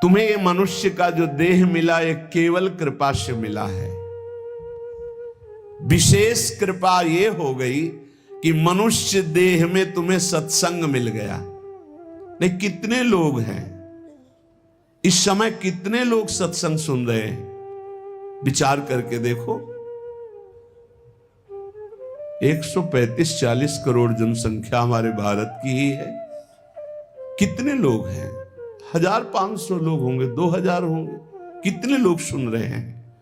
तुम्हें ये मनुष्य का जो देह मिला ये केवल कृपा से मिला है। विशेष कृपा ये हो गई कि मनुष्य देह में तुम्हें सत्संग मिल गया। नहीं, कितने लोग हैं इस समय, कितने लोग सत्संग सुन रहे हैं? विचार करके देखो। 135-40 करोड़ जनसंख्या हमारे भारत की ही है। कितने लोग हैं? 1500 लोग होंगे, 2000 होंगे। कितने लोग सुन रहे हैं?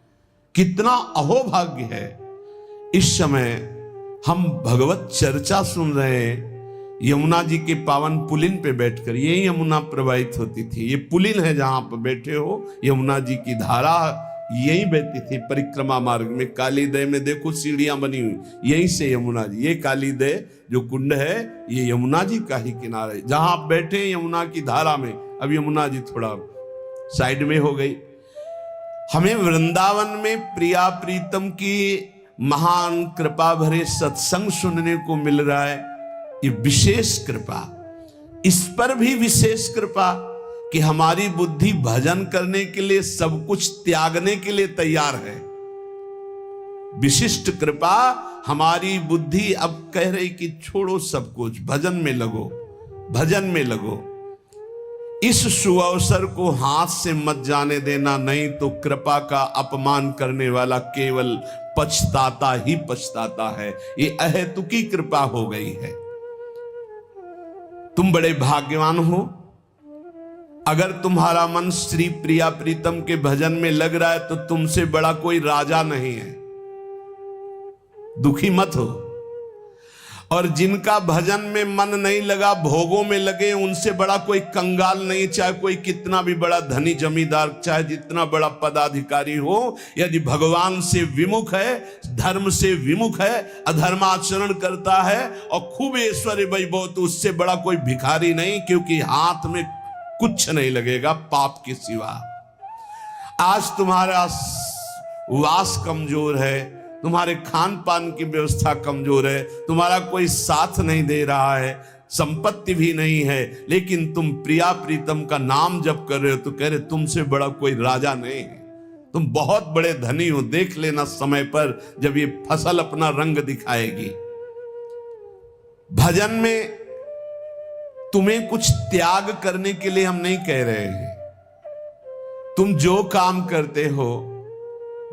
कितना अहोभाग्य है। इस समय हम भगवत चर्चा सुन रहे हैं यमुना जी के पावन पुलिन पे बैठकर। यही यमुना प्रवाहित होती थी। ये पुलिन है जहां पर बैठे हो, यमुना जी की धारा यही बहती थी परिक्रमा मार्ग में। कालीदय में देखो सीढ़ियां बनी हुई, यहीं से यमुना जी। ये कालीदय जो कुंड है ये यमुना जी का ही किनारा है। जहां आप बैठे यमुना की धारा में, अब यमुना जी थोड़ा साइड में हो गई। हमें वृंदावन में प्रिया प्रीतम की महान कृपा भरे सत्संग सुनने को मिल रहा है। ये विशेष कृपा। इस पर भी विशेष कृपा कि हमारी बुद्धि भजन करने के लिए सब कुछ त्यागने के लिए तैयार है। विशिष्ट कृपा, हमारी बुद्धि अब कह रही कि छोड़ो सब कुछ, भजन में लगो, भजन में लगो। इस सुअवसर को हाथ से मत जाने देना, नहीं तो कृपा का अपमान करने वाला केवल पछताता ही पछताता है। ये अहेतुकी कृपा हो गई है। तुम बड़े भाग्यवान हो अगर तुम्हारा मन श्री प्रिया प्रीतम के भजन में लग रहा है, तो तुमसे बड़ा कोई राजा नहीं है। दुखी मत हो। और जिनका भजन में मन नहीं लगा, भोगों में लगे, उनसे बड़ा कोई कंगाल नहीं। चाहे कोई कितना भी बड़ा धनी जमींदार, चाहे जितना बड़ा पदाधिकारी हो, यदि भगवान से विमुख है, धर्म से विमुख है, अधर्माचरण करता है और खूब ऐश्वर्य वैभव, तो उससे बड़ा कोई भिखारी नहीं। क्योंकि हाथ में कुछ नहीं लगेगा पाप के सिवा। आज तुम्हारा वास कमजोर है, तुम्हारे खान पान की व्यवस्था कमजोर है, तुम्हारा कोई साथ नहीं दे रहा है, संपत्ति भी नहीं है, लेकिन तुम प्रिया प्रीतम का नाम जप कर रहे हो, तो कह रहे तुमसे बड़ा कोई राजा नहीं है। तुम बहुत बड़े धनी हो। देख लेना समय पर जब ये फसल अपना रंग दिखाएगी। भजन में तुम्हें कुछ त्याग करने के लिए हम नहीं कह रहे हैं। तुम जो काम करते हो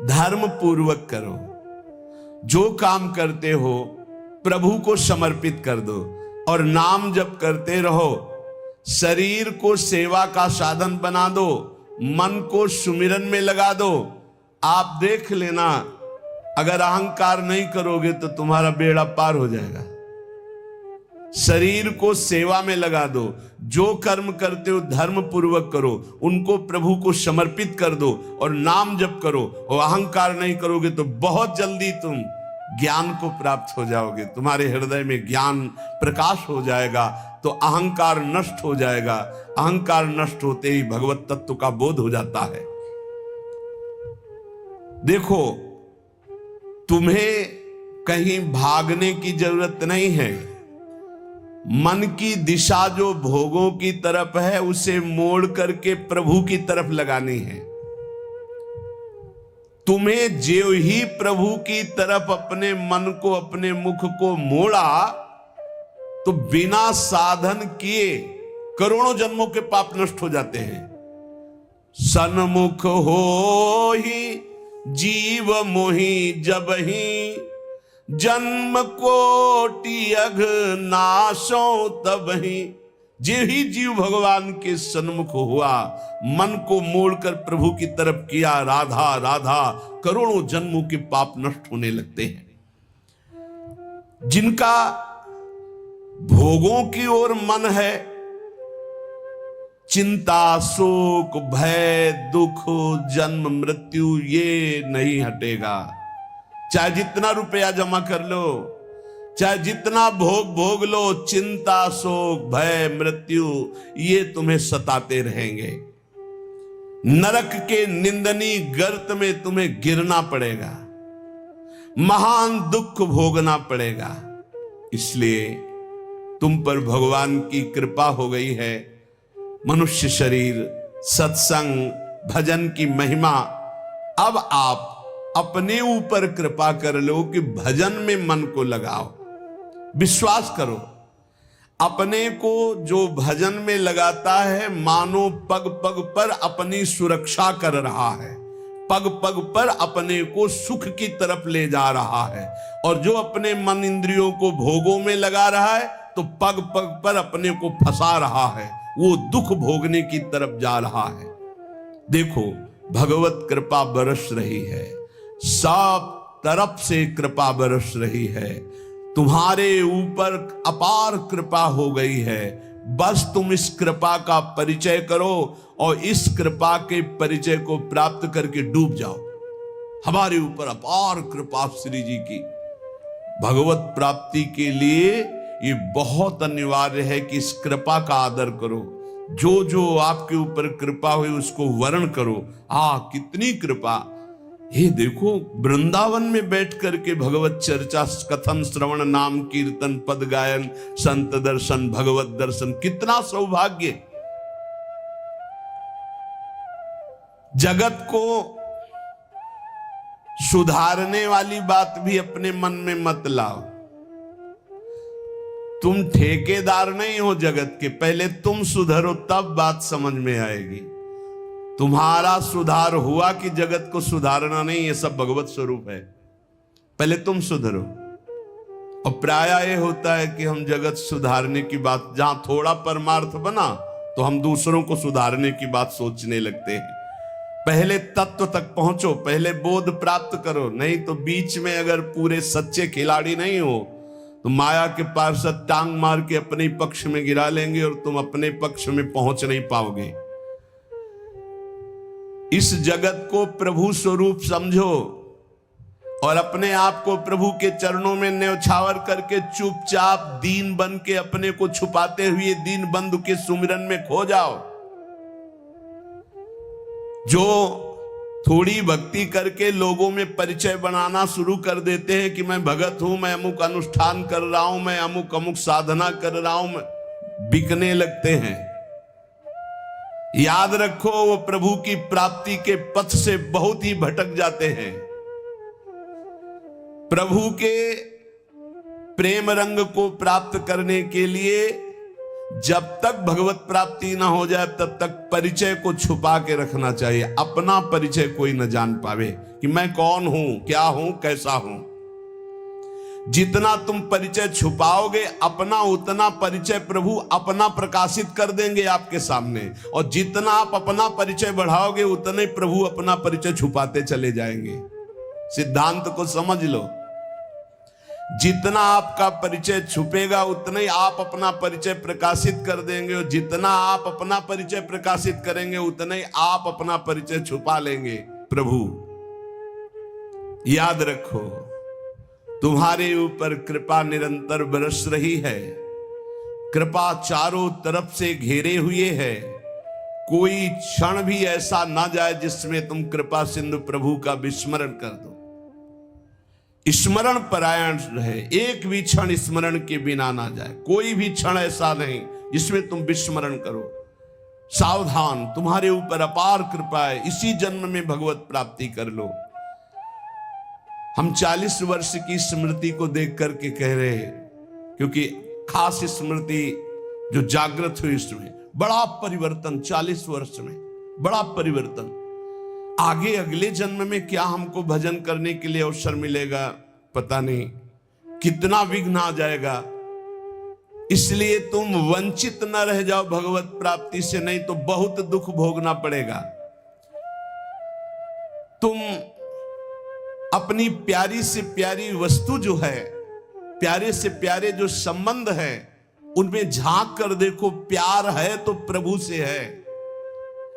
धर्म पूर्वक करो। जो काम करते हो प्रभु को समर्पित कर दो और नाम जप करते रहो। शरीर को सेवा का साधन बना दो, मन को सुमिरन में लगा दो। आप देख लेना, अगर अहंकार नहीं करोगे तो तुम्हारा बेड़ा पार हो जाएगा। शरीर को सेवा में लगा दो। जो कर्म करते हो धर्म पूर्वक करो, उनको प्रभु को समर्पित कर दो और नाम जप करो। और अहंकार नहीं करोगे तो बहुत जल्दी तुम ज्ञान को प्राप्त हो जाओगे। तुम्हारे हृदय में ज्ञान प्रकाश हो जाएगा, तो अहंकार नष्ट हो जाएगा। अहंकार नष्ट होते ही भगवत तत्व का बोध हो जाता है। देखो, तुम्हें कहीं भागने की जरूरत नहीं है। मन की दिशा जो भोगों की तरफ है, उसे मोड़ करके प्रभु की तरफ लगानी है। तुम्हें जो ही प्रभु की तरफ अपने मन को, अपने मुख को मोड़ा, तो बिना साधन किए करोड़ों जन्मों के पाप नष्ट हो जाते हैं। सन्मुख हो ही जीव मोहि जब ही, जन्म कोटि अघ नाशो तब ही। जे ही जीव भगवान के सन्मुख हुआ, मन को मोड़कर प्रभु की तरफ किया, राधा राधा, करोड़ों जन्मों के पाप नष्ट होने लगते हैं। जिनका भोगों की ओर मन है, चिंता, शोक, भय, दुख, जन्म, मृत्यु ये नहीं हटेगा। चाहे जितना रुपया जमा कर लो, चाहे जितना भोग लो, चिंता, शोक, भय, मृत्यु ये तुम्हें सताते रहेंगे। नरक के निंदनीय गर्त में तुम्हें गिरना पड़ेगा, महान दुख भोगना पड़ेगा। इसलिए तुम पर भगवान की कृपा हो गई है। मनुष्य शरीर सत्संग, भजन की महिमा। अब आप अपने ऊपर कृपा कर लो कि भजन में मन को लगाओ। विश्वास करो, अपने को जो भजन में लगाता है मानो पग पग पर अपनी सुरक्षा कर रहा है, पग पग पर अपने को सुख की तरफ ले जा रहा है। और जो अपने मन इंद्रियों को भोगों में लगा रहा है तो पग पग पर अपने को फंसा रहा है, वो दुख भोगने की तरफ जा रहा है। देखो, भगवत कृपा बरस रही है, सब तरफ से कृपा बरस रही है, तुम्हारे ऊपर अपार कृपा हो गई है। बस तुम इस कृपा का परिचय करो और इस कृपा के परिचय को प्राप्त करके डूब जाओ। हमारे ऊपर अपार कृपा श्री जी की। भगवत प्राप्ति के लिए ये बहुत अनिवार्य है कि इस कृपा का आदर करो। जो जो आपके ऊपर कृपा हुई उसको वर्ण करो। कितनी कृपा! ये देखो, वृंदावन में बैठ करके भगवत चर्चा, कथन, श्रवण, नाम कीर्तन, पद गायन, संत दर्शन, भगवत दर्शन, कितना सौभाग्य। जगत को सुधारने वाली बात भी अपने मन में मत लाओ। तुम ठेकेदार नहीं हो जगत के, पहले तुम सुधरो तब बात समझ में आएगी। तुम्हारा सुधार हुआ कि जगत को सुधारना नहीं, ये सब भगवत स्वरूप है। पहले तुम सुधरो। और प्रायः ये होता है कि हम जगत सुधारने की बात, जहां थोड़ा परमार्थ बना तो हम दूसरों को सुधारने की बात सोचने लगते हैं। पहले तत्व तक पहुंचो, पहले बोध प्राप्त करो, नहीं तो बीच में अगर पूरे सच्चे खिलाड़ी नहीं हो तो माया के पार्षद टांग मार के अपने पक्ष में गिरा लेंगे और तुम अपने पक्ष में पहुंच नहीं पाओगे। इस जगत को प्रभु स्वरूप समझो और अपने आप को प्रभु के चरणों में न्यौछावर करके चुपचाप दीन बन के अपने को छुपाते हुए दीन बंधु के सुमिरन में खो जाओ। जो थोड़ी भक्ति करके लोगों में परिचय बनाना शुरू कर देते हैं कि मैं भगत हूं, मैं अमुक अनुष्ठान कर रहा हूं, मैं अमुक अमुक साधना कर रहा हूं, बिकने लगते हैं। याद रखो, वो प्रभु की प्राप्ति के पथ से बहुत ही भटक जाते हैं। प्रभु के प्रेम रंग को प्राप्त करने के लिए जब तक भगवत प्राप्ति ना हो जाए तब तक परिचय को छुपा के रखना चाहिए। अपना परिचय कोई न जान पावे कि मैं कौन हूं, क्या हूं, कैसा हूं। जितना तुम परिचय छुपाओगे अपना, उतना परिचय प्रभु अपना प्रकाशित कर देंगे आपके सामने। और जितना आप अपना परिचय बढ़ाओगे उतने प्रभु अपना परिचय छुपाते चले जाएंगे। सिद्धांत को समझ लो, जितना आपका परिचय छुपेगा उतना ही आप अपना परिचय प्रकाशित कर देंगे, और जितना आप अपना परिचय प्रकाशित करेंगे उतना ही आप अपना परिचय छुपा लेंगे। प्रभु याद रखो, तुम्हारे ऊपर कृपा निरंतर बरस रही है। कृपा चारों तरफ से घेरे हुए है। कोई क्षण भी ऐसा ना जाए जिसमें तुम कृपा सिंधु प्रभु का विस्मरण कर दो। स्मरण परायण रहे, एक भी क्षण स्मरण के बिना ना जाए। कोई भी क्षण ऐसा नहीं जिसमें तुम विस्मरण करो। सावधान, तुम्हारे ऊपर अपार कृपा है। इसी जन्म में भगवत प्राप्ति कर लो। हम 40 वर्ष की स्मृति को देख करके कह रहे हैं, क्योंकि खास स्मृति जो जागृत हुई इसमें बड़ा परिवर्तन, 40 वर्ष में बड़ा परिवर्तन। आगे अगले जन्म में क्या हमको भजन करने के लिए अवसर मिलेगा पता नहीं, कितना विघ्न आ जाएगा। इसलिए तुम वंचित न रह जाओ भगवत प्राप्ति से, नहीं तो बहुत दुख भोगना पड़ेगा। तुम अपनी प्यारी से प्यारी वस्तु जो है, प्यारे से प्यारे जो संबंध है, उनमें झांक कर देखो। प्यार है तो प्रभु से है।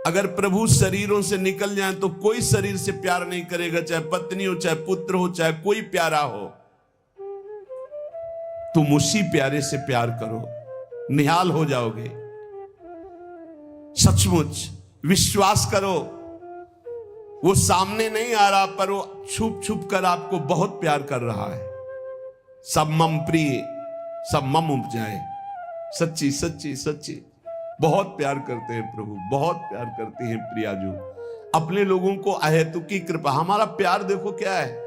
अगर प्रभु शरीरों से निकल जाए तो कोई शरीर से प्यार नहीं करेगा, चाहे पत्नी हो, चाहे पुत्र हो, चाहे कोई प्यारा हो। तुम उसी प्यारे से प्यार करो, निहाल हो जाओगे। सचमुच विश्वास करो, वो सामने नहीं आ रहा पर वो छुप छुप कर आपको बहुत प्यार कर रहा है। सब मम प्रिय, सब मम उपजाए। सच्ची सच्ची सच्ची बहुत प्यार करते हैं प्रभु, बहुत प्यार करते हैं प्रियाजू अपने लोगों को। अहेतुकी कृपा, हमारा प्यार देखो क्या है,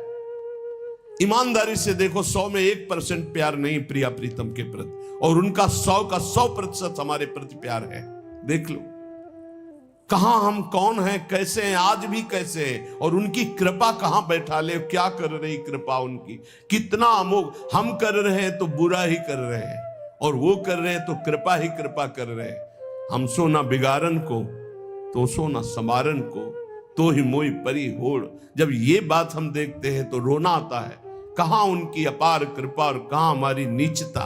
ईमानदारी से देखो 100 में 1% प्यार नहीं प्रिया प्रीतम के प्रति, और उनका 100 का 100% हमारे प्रति प्यार है। देख लो कहां हम कौन हैं, कैसे हैं, आज भी कैसे हैं, और उनकी कृपा कहां बैठा ले, क्या कर रही कृपा उनकी, कितना अमोघ। हम कर रहे हैं तो बुरा ही कर रहे हैं, और वो कर रहे हैं तो कृपा ही कृपा कर रहे हैं। हम सोना बिगाड़न को तो सोना समारन को, तो ही मोई परी होड़। जब ये बात हम देखते हैं तो रोना आता है, कहां उनकी अपार कृपा और कहां हमारी नीचता।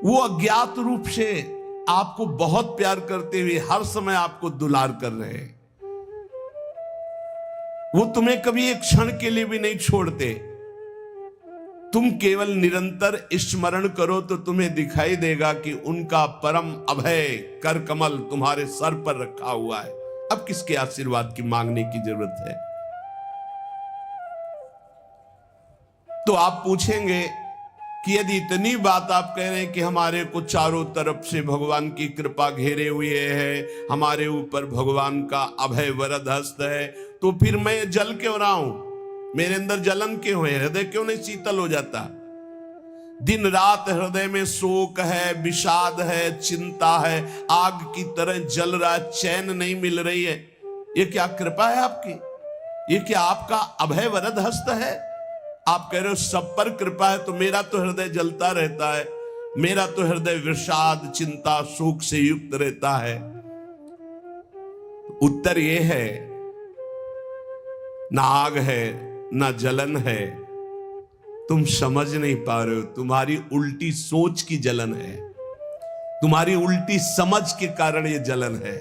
वो अज्ञात रूप से आपको बहुत प्यार करते हुए हर समय आपको दुलार कर रहे हैं। वो तुम्हें कभी एक क्षण के लिए भी नहीं छोड़ते। तुम केवल निरंतर स्मरण करो तो तुम्हें दिखाई देगा कि उनका परम अभय कर कमल तुम्हारे सर पर रखा हुआ है। अब किसके आशीर्वाद की मांगने की जरूरत है? तो आप पूछेंगे कि यदि इतनी बात आप कह रहे हैं कि हमारे को चारों तरफ से भगवान की कृपा घेरे हुए है, हमारे ऊपर भगवान का अभय वरद हस्त है, तो फिर मैं जल क्यों रहा हूं, मेरे अंदर जलन क्यों है, हृदय क्यों नहीं शीतल हो जाता? दिन रात हृदय में शोक है, विषाद है, चिंता है, आग की तरह जल रहा, चैन नहीं मिल रही है। ये क्या कृपा है आपकी? ये क्या आपका अभय वरद हस्त है? आप कह रहे हो सब पर कृपा है, तो मेरा तो हृदय जलता रहता है, मेरा तो हृदय विषाद चिंता शोक से युक्त रहता है। उत्तर यह है, ना आग है ना जलन है, तुम समझ नहीं पा रहे हो, तुम्हारी उल्टी सोच की जलन है, तुम्हारी उल्टी समझ के कारण ये जलन है।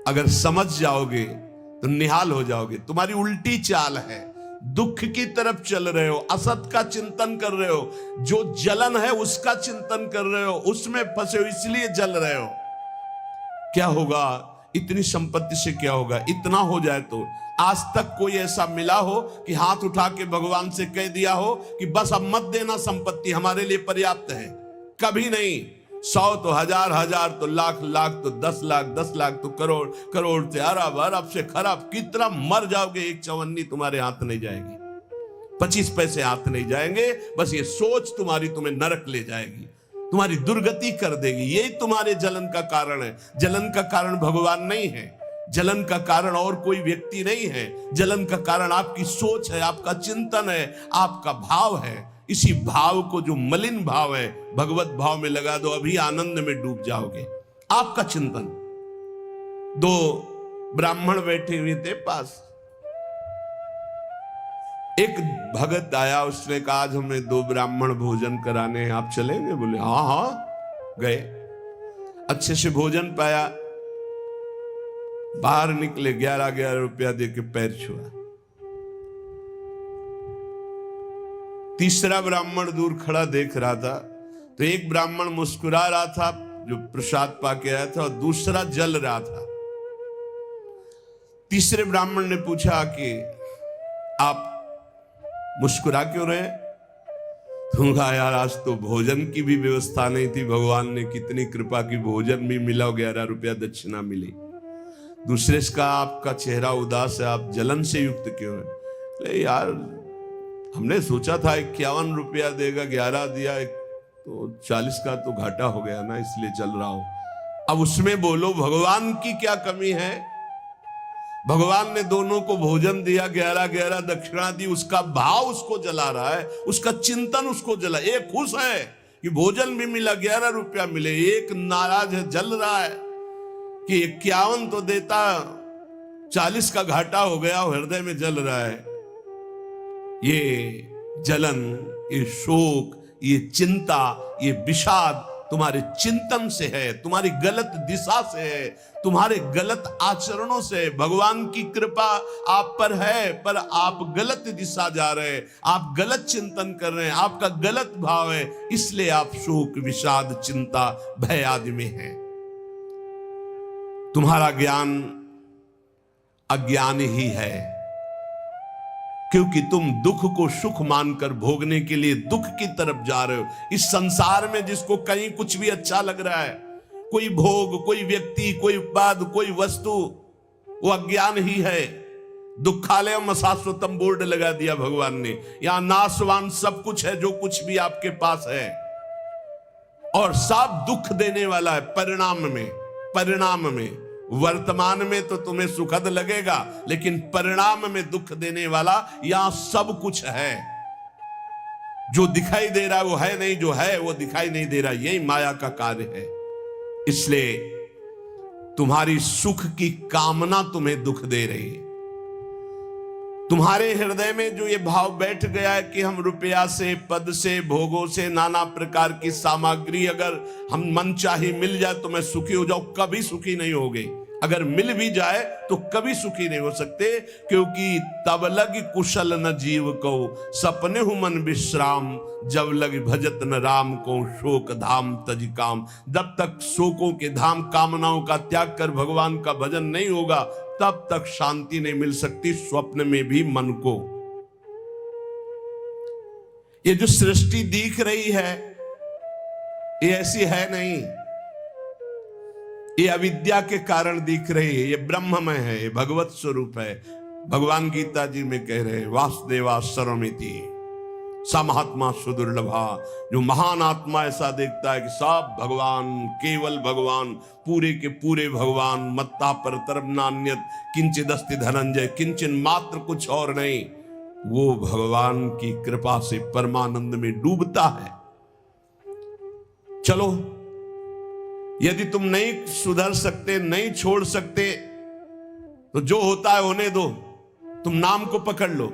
अगर समझ जाओगे तो निहाल हो जाओगे। तुम्हारी उल्टी चाल है, दुख की तरफ चल रहे हो, असत का चिंतन कर रहे हो, जो जलन है उसका चिंतन कर रहे हो, उसमें फंसे हो, इसलिए जल रहे हो। क्या होगा? इतनी संपत्ति से क्या होगा? इतना हो जाए तो आज तक कोई ऐसा मिला हो कि हाथ उठा के भगवान से कह दिया हो कि बस अब मत देना, संपत्ति हमारे लिए पर्याप्त है? कभी नहीं। 100 तो हजार, हजार तो लाख, लाख तो 10 लाख, 10 लाख तो करोड़, करोड़ से अरब, अरब से खरब। कितना मर जाओगे, एक चवन्नी तुम्हारे हाथ नहीं जाएगी, 25 पैसे हाथ नहीं जाएंगे। बस ये सोच तुम्हें नरक ले जाएगी, तुम्हारी दुर्गति कर देगी। यही तुम्हारे जलन का कारण है। जलन का कारण भगवान नहीं है, जलन का कारण और कोई व्यक्ति नहीं है, जलन का कारण आपकी सोच है, आपका चिंतन है, आपका भाव है। इसी भाव को, जो मलिन भाव है, भगवत भाव में लगा दो, अभी आनंद में डूब जाओगे। आपका चिंतन। 2 ब्राह्मण बैठे हुए थे पास, एक भगत आया, उसने कहा आज हमें 2 ब्राह्मण भोजन कराने हैं, आप चलेंगे? बोले हाँ हाँ। गए, अच्छे से भोजन पाया, बाहर निकले, 11 रुपया दे के पैर छुआ। तीसरा ब्राह्मण दूर खड़ा देख रहा था, तो एक ब्राह्मण मुस्कुरा रहा था जो प्रसाद पाके आया था, और दूसरा जल रहा था। तीसरे ब्राह्मण ने पूछा कि आप मुस्कुरा क्यों रहे? तुम कहा यार आज तो भोजन की भी व्यवस्था नहीं थी, भगवान ने कितनी कृपा की, भोजन भी मिला, 11 रुपया दक्षिणा मिली। दूसरे का आपका चेहरा उदास है, आप जलन से युक्त क्यों है? यार हमने सोचा था 51 रुपया देगा, 11 दिया, तो 40 का तो घाटा हो गया ना, इसलिए चल रहा हूं। अब उसमें बोलो भगवान की क्या कमी है? भगवान ने दोनों को भोजन दिया, 11 दक्षिणा दी, उसका भाव उसको जला रहा है, उसका चिंतन उसको जला। एक खुश है कि भोजन भी मिला, 11 रुपया मिले, एक नाराज है, जल रहा है कि 51 तो देता, 40 का घाटा हो गया, हृदय में जल रहा है। ये जलन, ये शोक, ये चिंता, ये विषाद तुम्हारे चिंतन से है, तुम्हारी गलत दिशा से है, तुम्हारे गलत आचरणों से। भगवान की कृपा आप पर है, पर आप गलत दिशा जा रहे हैं, आप गलत चिंतन कर रहे हैं, आपका गलत भाव है, इसलिए आप शोक विषाद चिंता भय आदि में हैं। तुम्हारा ज्ञान अज्ञान ही है, क्योंकि तुम दुख को सुख मानकर भोगने के लिए दुख की तरफ जा रहे हो। इस संसार में जिसको कहीं कुछ भी अच्छा लग रहा है, कोई भोग, कोई व्यक्ति, कोई उत्पाद, कोई वस्तु, वो अज्ञान ही है। दुखालयम शाश्वतम बोर्ड लगा दिया भगवान ने। यहां नाशवान सब कुछ है, जो कुछ भी आपके पास है, और सब दुख देने वाला है परिणाम में। वर्तमान में तो तुम्हें सुखद लगेगा, लेकिन परिणाम में दुख देने वाला यहां सब कुछ है। जो दिखाई दे रहा है वो है नहीं, जो है वो दिखाई नहीं दे रहा। यही माया का कार्य है। इसलिए तुम्हारी सुख की कामना तुम्हें दुख दे रही है। तुम्हारे हृदय में जो ये भाव बैठ गया है कि हम रुपया से, पद से, भोगों से, नाना प्रकार की सामग्री अगर हम मन चाही मिल जाए तो मैं सुखी हो जाऊं, कभी सुखी नहीं होगे। अगर मिल भी जाए तो कभी सुखी नहीं हो सकते, क्योंकि तब लग कुशल न जीव को, सपने हु मन विश्राम, जब लग भजत न राम को, शोक धाम तज काम। जब तक शोकों के धाम, कामनाओं का त्याग कर भगवान का भजन नहीं होगा, तब तक शांति नहीं मिल सकती स्वप्न में भी मन को। ये जो सृष्टि दिख रही है ये ऐसी है नहीं, ये अविद्या के कारण दिख रही है। ये ब्रह्ममय है, ये भगवत स्वरूप है। भगवान गीता जी में कह रहे हैं, वासुदेवा सर्वमिति स महात्मा सुदुर्लभा। जो महान आत्मा ऐसा देखता है कि सब भगवान, केवल भगवान, पूरे के पूरे भगवान, मत्ता परतरम नान्यत किंचिदस्ति धनंजय, किंचन मात्र कुछ और नहीं, वो भगवान की कृपा से परमानंद में डूबता है। चलो, यदि तुम नहीं सुधर सकते, नहीं छोड़ सकते, तो जो होता है होने दो। तुम नाम को पकड़ लो।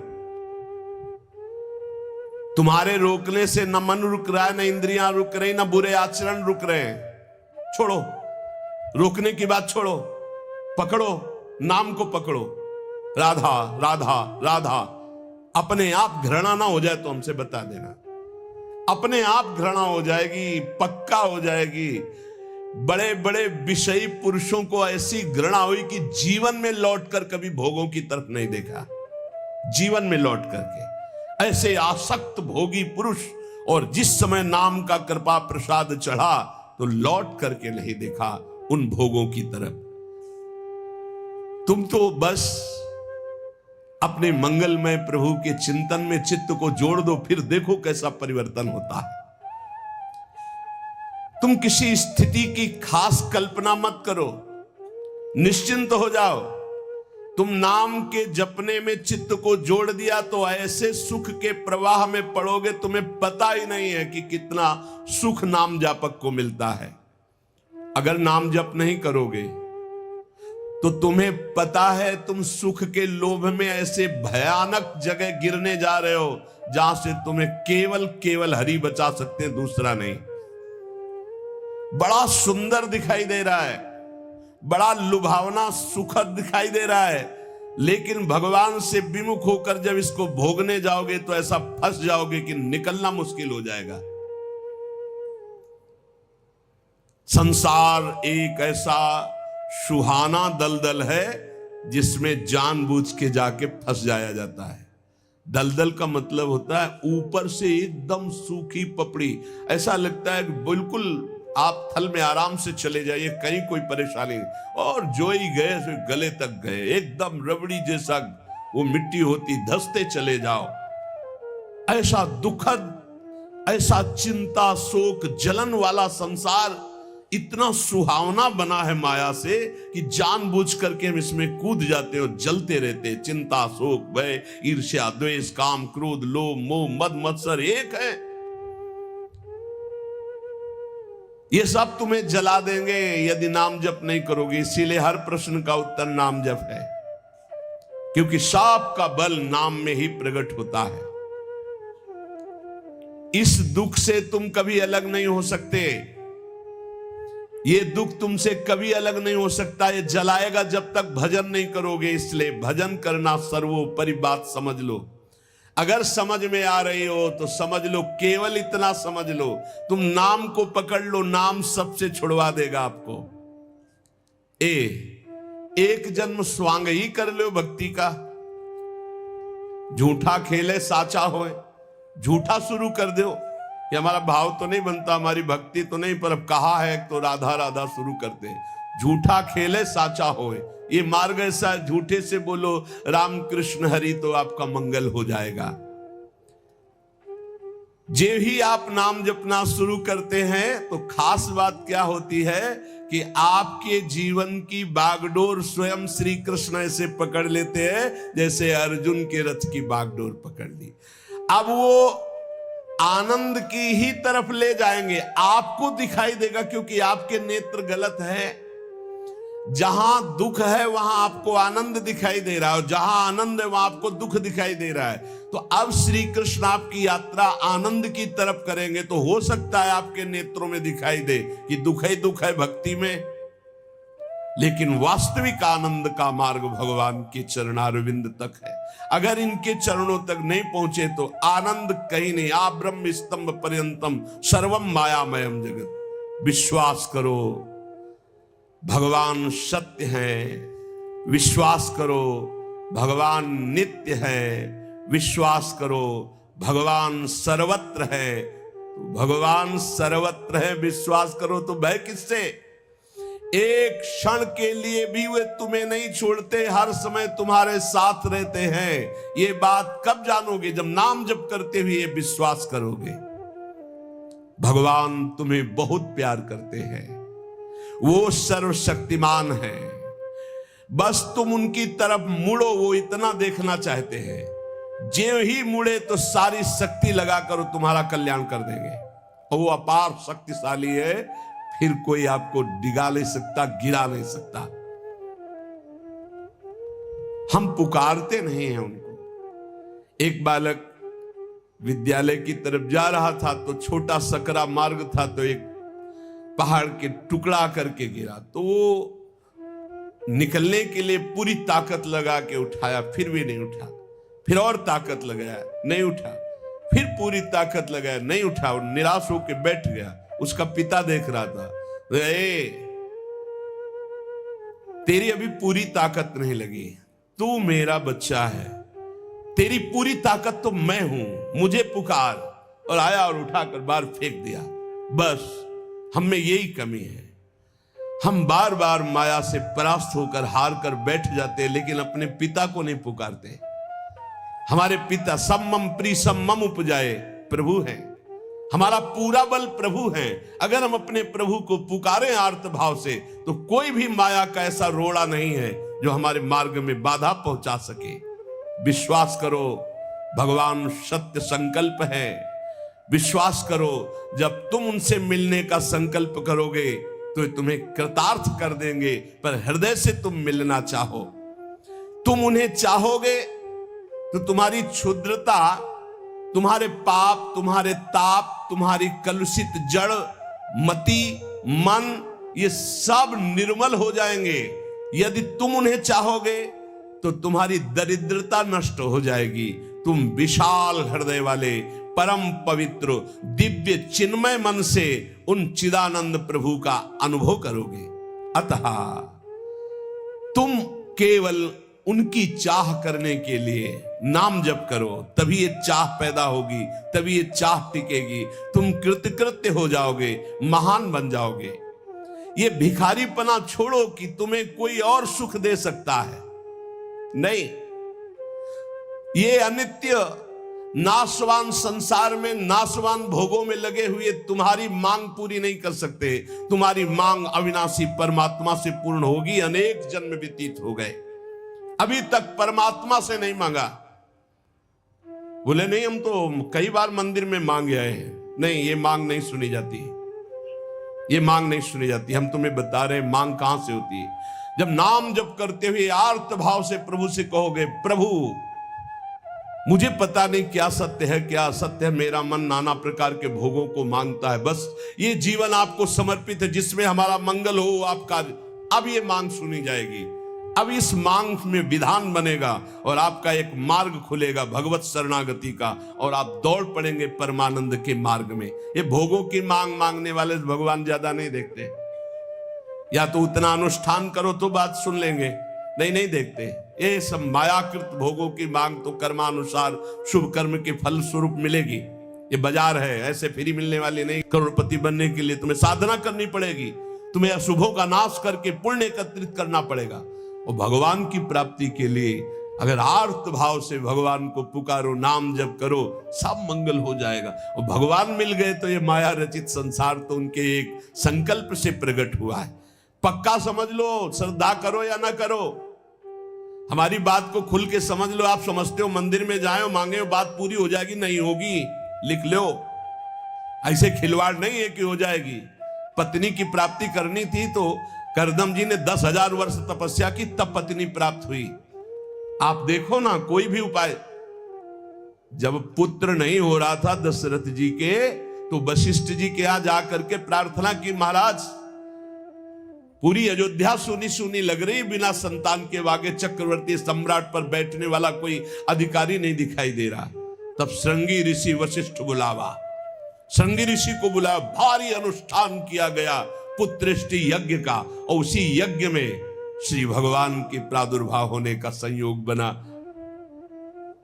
तुम्हारे रोकने से न मन रुक रहा है, न इंद्रियां रुक रही, न बुरे आचरण रुक रहे हैं। छोड़ो, रोकने की बात छोड़ो, पकड़ो, नाम को पकड़ो। राधा राधा राधा। अपने आप घृणा ना हो जाए तो हमसे बता देना। अपने आप घृणा हो जाएगी, पक्का हो जाएगी। बड़े बड़े विषयी पुरुषों को ऐसी घृणा हुई कि जीवन में लौटकर कभी भोगों की तरफ नहीं देखा। जीवन में लौट करके ऐसे आसक्त भोगी पुरुष, और जिस समय नाम का कृपा प्रसाद चढ़ा तो लौट करके नहीं देखा उन भोगों की तरफ। तुम तो बस अपने मंगलमय प्रभु के चिंतन में चित्त को जोड़ दो, फिर देखो कैसा परिवर्तन होता है। तुम किसी स्थिति की खास कल्पना मत करो, निश्चिंत हो जाओ। तुम नाम के जपने में चित्त को जोड़ दिया तो ऐसे सुख के प्रवाह में पड़ोगे, तुम्हें पता ही नहीं है कि कितना सुख नाम जापक को मिलता है। अगर नाम जप नहीं करोगे तो तुम्हें पता है तुम सुख के लोभ में ऐसे भयानक जगह गिरने जा रहे हो जहां से तुम्हें केवल हरि बचा सकते हैं, दूसरा नहीं। बड़ा सुंदर दिखाई दे रहा है, बड़ा लुभावना सुखद दिखाई दे रहा है, लेकिन भगवान से विमुख होकर जब इसको भोगने जाओगे तो ऐसा फंस जाओगे कि निकलना मुश्किल हो जाएगा। संसार एक ऐसा सुहाना दलदल है जिसमें जानबूझ के जाके फंस जाया जाता है। दलदल का मतलब होता है ऊपर से एकदम सूखी पपड़ी, ऐसा लगता है कि बिल्कुल आप थल में आराम से चले जाइए, कहीं कोई परेशानी नहीं, और जो ही गए सो गले तक गए, एकदम रबड़ी जैसा वो मिट्टी होती, धंसते चले जाओ। ऐसा दुखद, ऐसा चिंता शोक जलन वाला संसार इतना सुहावना बना है माया से कि जानबूझ करके हम इसमें कूद जाते हैं और जलते रहते हैं। चिंता शोक भय ईर्ष्या द्वेष काम क्रोध लोभ मोह मद मत्सर एक है, ये सब तुम्हें जला देंगे यदि नाम जप नहीं करोगे। इसीलिए हर प्रश्न का उत्तर नाम जप है, क्योंकि साप का बल नाम में ही प्रकट होता है। इस दुख से तुम कभी अलग नहीं हो सकते, ये दुख तुमसे कभी अलग नहीं हो सकता, ये जलाएगा जब तक भजन नहीं करोगे। इसलिए भजन करना सर्वोपरि बात समझ लो। अगर समझ में आ रही हो तो समझ लो, केवल इतना समझ लो, तुम नाम को पकड़ लो, नाम सबसे छुड़वा देगा आपको। एक जन्म स्वांग ही कर लो भक्ति का, झूठा खेले साचा होए, झूठा शुरू कर दो, कि हमारा भाव तो नहीं बनता, हमारी भक्ति तो नहीं, पर अब कहा है तो राधा राधा शुरू करते हैं। झूठा खेले साचा होए, ये मार्ग ऐसा, झूठे से बोलो राम कृष्ण हरि तो आपका मंगल हो जाएगा। जे ही आप नाम जपना शुरू करते हैं तो खास बात क्या होती है कि आपके जीवन की बागडोर स्वयं श्री कृष्ण ऐसे पकड़ लेते हैं जैसे अर्जुन के रथ की बागडोर पकड़ ली। अब वो आनंद की ही तरफ ले जाएंगे, आपको दिखाई देगा क्योंकि आपके नेत्र गलत है। जहां दुख है वहां आपको आनंद दिखाई दे रहा है, और जहां आनंद है वहां आपको दुख दिखाई दे रहा है। तो अब श्री कृष्ण आपकी यात्रा आनंद की तरफ करेंगे तो हो सकता है आपके नेत्रों में दिखाई दे कि दुख ही दुख है भक्ति में, लेकिन वास्तविक आनंद का मार्ग भगवान के चरणारविंद तक है। अगर इनके चरणों तक नहीं पहुंचे तो आनंद कहीं नहीं। आ ब्रह्म स्तंभ पर्यंतम सर्वम मायामयम जगत। विश्वास करो भगवान सत्य है, विश्वास करो भगवान नित्य है, विश्वास करो भगवान सर्वत्र है। भगवान सर्वत्र है, विश्वास करो तो भय किससे? एक क्षण के लिए भी वे तुम्हें नहीं छोड़ते, हर समय तुम्हारे साथ रहते हैं। ये बात कब जानोगे? जब नाम जप करते हुए विश्वास करोगे। भगवान तुम्हें बहुत प्यार करते हैं, वो सर्वशक्तिमान है। बस तुम उनकी तरफ मुड़ो, वो इतना देखना चाहते हैं। जो ही मुड़े तो सारी शक्ति लगाकर तुम्हारा कल्याण कर देंगे। और वो अपार शक्तिशाली है, फिर कोई आपको डिगा नहीं सकता, गिरा नहीं सकता। हम पुकारते नहीं हैं उनको। एक बालक विद्यालय की तरफ जा रहा था तो छोटा सकरा मार्ग था, तो एक पहाड़ के टुकड़ा करके गिरा। तो वो निकलने के लिए पूरी ताकत लगा के उठाया, फिर भी नहीं उठा। फिर और ताकत लगाया, नहीं उठा। फिर पूरी ताकत लगाया, नहीं उठा। और निराश होकर बैठ गया। उसका पिता देख रहा था, तेरी अभी पूरी ताकत नहीं लगी, तू मेरा बच्चा है, तेरी पूरी ताकत तो मैं हूं, मुझे पुकार। और आया और उठाकर बाहर फेंक दिया। बस हम में यही कमी है, हम बार बार माया से परास्त होकर हार कर बैठ जाते हैं, लेकिन अपने पिता को नहीं पुकारते। हमारे पिता सम्मम प्रीसम्मम उपजाए प्रभु हैं, हमारा पूरा बल प्रभु हैं। अगर हम अपने प्रभु को पुकारें आर्त भाव से तो कोई भी माया का ऐसा रोड़ा नहीं है जो हमारे मार्ग में बाधा पहुंचा सके। विश्वास करो भगवान सत्य संकल्प है। विश्वास करो जब तुम उनसे मिलने का संकल्प करोगे तो तुम्हें कृतार्थ कर देंगे, पर हृदय से तुम मिलना चाहो। तुम उन्हें चाहोगे तो तुम्हारी क्षुद्रता, तुम्हारे पाप, तुम्हारे ताप, तुम्हारी कलुषित जड़ मति मन, ये सब निर्मल हो जाएंगे। यदि तुम उन्हें चाहोगे तो तुम्हारी दरिद्रता नष्ट हो जाएगी। तुम विशाल हृदय वाले परम पवित्र दिव्य चिन्मय मन से उन चिदानंद प्रभु का अनुभव करोगे। अतः तुम केवल उनकी चाह करने के लिए नाम जप करो, तभी ये चाह पैदा होगी, तभी ये चाह टिकेगी। तुम कृतकृत्य हो जाओगे, महान बन जाओगे। ये भिखारीपना छोड़ो कि तुम्हें कोई और सुख दे सकता है, नहीं। ये अनित्य नाशवान संसार में नाशवान भोगों में लगे हुए तुम्हारी मांग पूरी नहीं कर सकते। तुम्हारी मांग अविनाशी परमात्मा से पूर्ण होगी। अनेक जन्म व्यतीत हो गए, अभी तक परमात्मा से नहीं मांगा। बोले नहीं, हम तो कई बार मंदिर में मांग आए हैं। नहीं, ये मांग नहीं सुनी जाती, ये मांग नहीं सुनी जाती। हम तुम्हें बता रहे हैं मांग कहां से होती है। जब नाम जप करते हुए आर्त भाव से प्रभु से कहोगे, प्रभु मुझे पता नहीं क्या सत्य है क्या असत्य है, मेरा मन नाना प्रकार के भोगों को मांगता है, बस ये जीवन आपको समर्पित है जिसमें हमारा मंगल हो आपका। अब ये मांग सुनी जाएगी। अब इस मांग में विधान बनेगा और आपका एक मार्ग खुलेगा भगवत शरणागति का, और आप दौड़ पड़ेंगे परमानंद के मार्ग में। ये भोगों की मांग मांगने वाले भगवान ज्यादा नहीं देखते। या तो उतना अनुष्ठान करो तो बात सुन लेंगे, नहीं देखते। ये सब मायाकृत भोगों की मांग तो कर्मानुसार शुभ कर्म के फल स्वरूप मिलेगी, ये बाजार है, ऐसे फ्री मिलने वाली नहीं। करोड़पति बनने के लिए तुम्हें साधना करनी पड़ेगी, तुम्हें अशुभों का नाश करके पुण्य एकत्रित करना पड़ेगा। और भगवान की प्राप्ति के लिए अगर आर्त भाव से भगवान को पुकारो, नाम जप करो, सब मंगल हो जाएगा। और भगवान मिल गए तो ये माया रचित संसार तो उनके एक संकल्प से प्रकट हुआ है। पक्का समझ लो, श्रद्धा करो या ना करो, हमारी बात को खुल के समझ लो। आप समझते हो मंदिर में जाए मांगे बात पूरी हो जाएगी, नहीं होगी, लिख लो। ऐसे खिलवाड़ नहीं है कि हो जाएगी। पत्नी की प्राप्ति करनी थी तो करदम जी ने 10,000 वर्ष तपस्या की, तब पत्नी प्राप्त हुई। आप देखो ना, कोई भी उपाय। जब पुत्र नहीं हो रहा था दशरथ जी के, तो वशिष्ठ जी के यहां जाकर के प्रार्थना की, महाराज पूरी अयोध्या सुनी सुनी लग रही, बिना संतान के वागे चक्रवर्ती सम्राट पर बैठने वाला कोई अधिकारी नहीं दिखाई दे रहा। तब श्रृंगी ऋषि वशिष्ठ बुलावा, श्रृंगी ऋषि को बुलाया, भारी अनुष्ठान किया गया पुत्रेष्टि यज्ञ का। और उसी यज्ञ में श्री भगवान के प्रादुर्भाव होने का संयोग बना,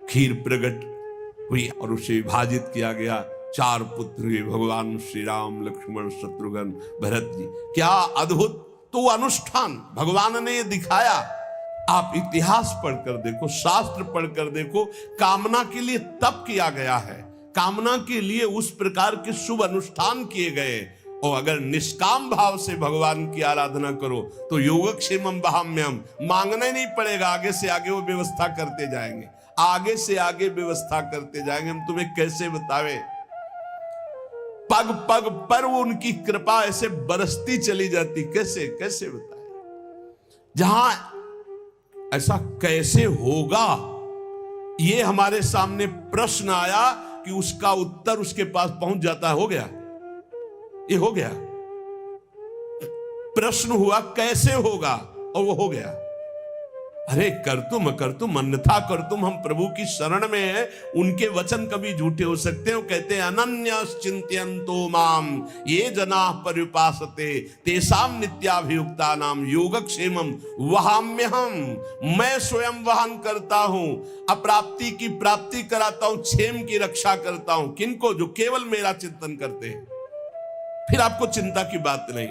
खीर प्रकट हुई और उसे विभाजित किया गया। 4 पुत्र हुए, भगवान श्री राम, लक्ष्मण, शत्रुघ्न, भरत जी। क्या अद्भुत तो अनुष्ठान भगवान ने ये दिखाया। आप इतिहास पढ़कर देखो, शास्त्र पढ़कर देखो, कामना के लिए तप किया गया है, कामना के लिए उस प्रकार के शुभ अनुष्ठान किए गए। और अगर निष्काम भाव से भगवान की आराधना करो तो योगक्षेमम वहाम्यहम्, मांगना ही नहीं पड़ेगा, आगे से आगे वो व्यवस्था करते जाएंगे, आगे से आगे व्यवस्था करते जाएंगे। हम तुम्हें कैसे बतावे, पग पग पर उनकी कृपा ऐसे बरसती चली जाती, कैसे कैसे बताए। जहां ऐसा कैसे होगा, ये हमारे सामने प्रश्न आया कि उसका उत्तर उसके पास पहुंच जाता है। हो गया, ये हो गया। प्रश्न हुआ कैसे होगा, और वो हो गया। अरे कर तुम अन्यथा कर तुम, हम प्रभु की शरण में है, उनके वचन कभी झूठे हो सकते हैं। कहते हैं अनन्यश्चिन्तयन्तो माम ये जना पर्युपासते तेषां नित्याभियुक्तानां योगक्षेमं वहाम्यहम्, मैं स्वयं वहन करता हूं, अप्राप्ति की प्राप्ति कराता हूं, क्षेम की रक्षा करता हूं। किनको? जो केवल मेरा चिंतन करते हैं। फिर आपको चिंता की बात नहीं,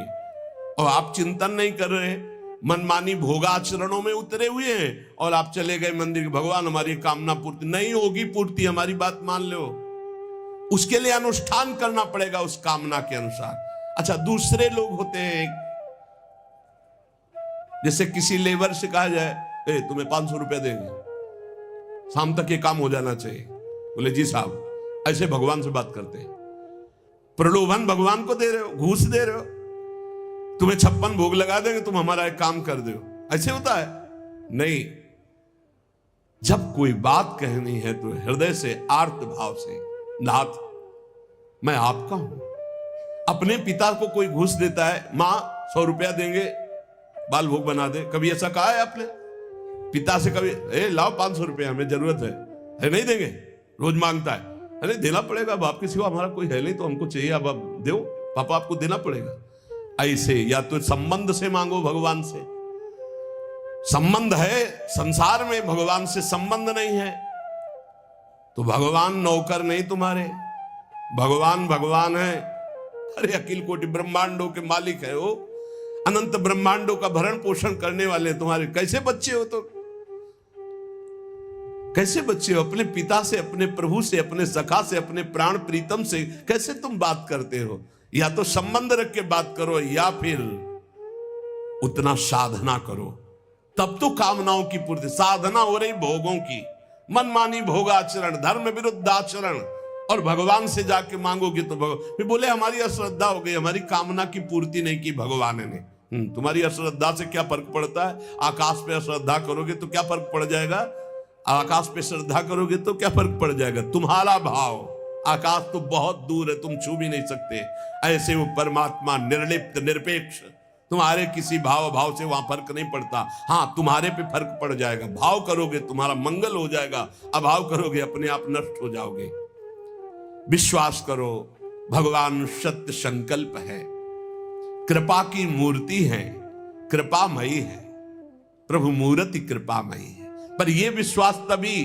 और आप चिंतन नहीं कर रहे, मनमानी भोगाचरणों में उतरे हुए हैं, और आप चले गए मंदिर, भगवान हमारी कामना पूर्ति नहीं होगी, पूर्ति हमारी बात मान लो, उसके लिए अनुष्ठान करना पड़ेगा उस कामना के अनुसार। अच्छा, दूसरे लोग होते हैं, जैसे किसी लेबर से कहा जाए तुम्हें 500 रुपया देंगे, शाम तक ये काम हो जाना चाहिए, बोले जी साहब। ऐसे भगवान से बात करते हैं, प्रलोभन भगवान को दे रहे हो, घूस दे रहे हो, तुम्हें 56 भोग लगा देंगे, तुम हमारा एक काम कर दो। ऐसे होता है? नहीं। जब कोई बात कहनी है तो हृदय से, आर्त भाव से, नाथ मैं आपका हूं। अपने पिता को कोई घूस देता है, मां 100 रुपया देंगे बाल भोग बना दे, कभी ऐसा कहा है आपने पिता से? कभी लाओ 500 रुपया, हमें जरूरत है नहीं देंगे, रोज मांगता है, अरे देना पड़ेगा, बाप के सिवा हमारा कोई है नहीं, तो हमको चाहिए, अब दो पापा, आपको देना पड़ेगा। ऐसे या तो संबंध से मांगो, भगवान से संबंध है संसार में, भगवान से संबंध नहीं है, तो भगवान नौकर नहीं तुम्हारे, भगवान भगवान है। अरे अखिल कोटि ब्रह्मांडों के मालिक है वो, अनंत ब्रह्मांडों का भरण पोषण करने वाले तुम्हारे। कैसे बच्चे हो? तो कैसे बच्चे हो? अपने पिता से, अपने प्रभु से, अपने सखा से, अपने प्राण प्रीतम से कैसे तुम बात करते हो? या तो संबंध रख के बात करो, या फिर उतना साधना करो, तब तो कामनाओं की पूर्ति। साधना हो रही भोगों की, मनमानी भोगाचरण, धर्म विरुद्ध आचरण, और भगवान से जाके मांगोगे तो फिर बोले हमारी अश्रद्धा हो गई, हमारी कामना की पूर्ति नहीं की भगवान ने। तुम्हारी अश्रद्धा से क्या फर्क पड़ता है? आकाश पे अश्रद्धा करोगे तो क्या फर्क पड़ जाएगा? आकाश पे श्रद्धा करोगे तो क्या फर्क पड़ जाएगा? तुम्हारा भाव, आकाश तो बहुत दूर है, तुम छू भी नहीं सकते। ऐसे वो परमात्मा निर्लिप्त, निरपेक्ष, तुम्हारे किसी भाव से वहां फर्क नहीं पड़ता। हाँ, तुम्हारे पे फर्क पड़ जाएगा। भाव करोगे तुम्हारा मंगल हो जाएगा, अभाव करोगे अपने आप नष्ट हो जाओगे। विश्वास करो, भगवान सत्य संकल्प है, कृपा की मूर्ति है, कृपामयी है, प्रभु मूर्ति कृपामयी है। पर यह विश्वास तभी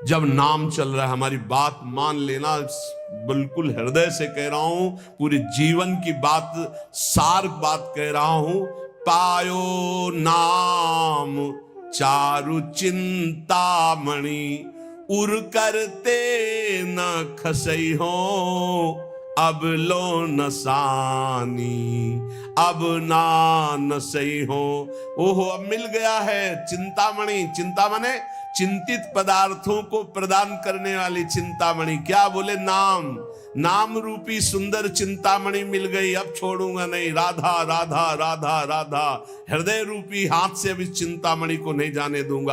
जब नाम चल रहा है, हमारी बात मान लेना, बिल्कुल हृदय से कह रहा हूं, पूरे जीवन की बात, सार बात कह रहा हूं। पायो नाम चारु चिंतामणि, उर करते न खसई हो, अब लो नसानी, अब ना नसई हो। ओहो, अब मिल गया है चिंतामणि। चिंता माने चिंतित पदार्थों को प्रदान करने वाली चिंतामणि। क्या बोले? नाम। नाम रूपी सुंदर चिंतामणि मिल गई, अब छोड़ूंगा नहीं। राधा राधा राधा राधा, हृदय रूपी हाथ से अब इस चिंतामणि को नहीं जाने दूंगा।